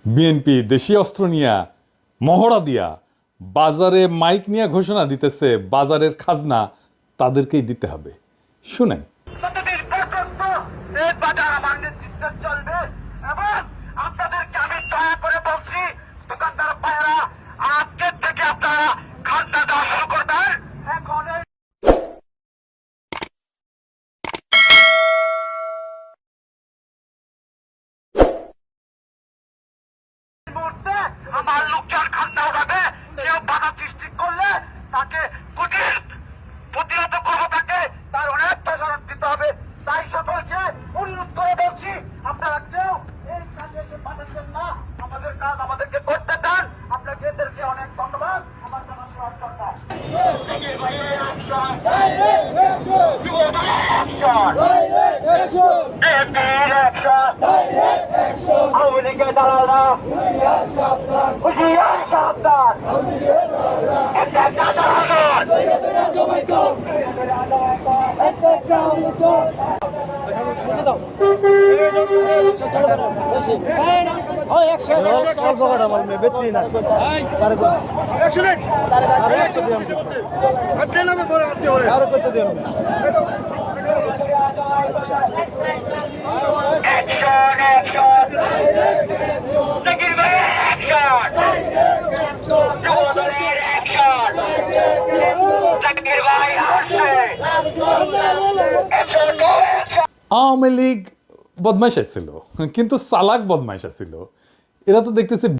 BNP দেশীয় অস্ত্র নিয়া মহড়া দিয়া বাজারে মাইক নিয়ে ঘোষণা দিতেছে বাজারের খাজনা তাদেরকেই দিতে হবে। শুনেন। ততদিন পর্যন্ত এই বাজার আমার নেতৃত্বে চলবে এবং আপনাদেরকে আমি দয়া করে বলছি, দোকানদার ভাইয়েরা, আজকের থেকে আপনারা খাজনা দেওয়া শুরু করবেন। এখন এই মুহূর্তে আমার লোকজন খাজনা উঠাবে। কেউ বাধা সৃষ্টি করলে তাকে কঠিন প্রতিহত করবো, তাকে তার অনেক প্রচারণ দিতে হবে। তাই সকলকে অনুরোধ করে বলছি, আপনারা কেউ এই কাজে এসে বাধাচ্ছেন না। আমাদের কাজ আমাদেরকে করতে দেন। আপনাকে এদেরকে অনেক ধন্যবাদ। আমার জানা সহায় সরকার আওয়ামী লীগের দালালরা হুঁশিয়ার সাবধান। আওয়ামী লীগ বদমাইশ ছিল, কিন্তু চালাক বদমাইশ ছিল। এরা তো দেখতেছে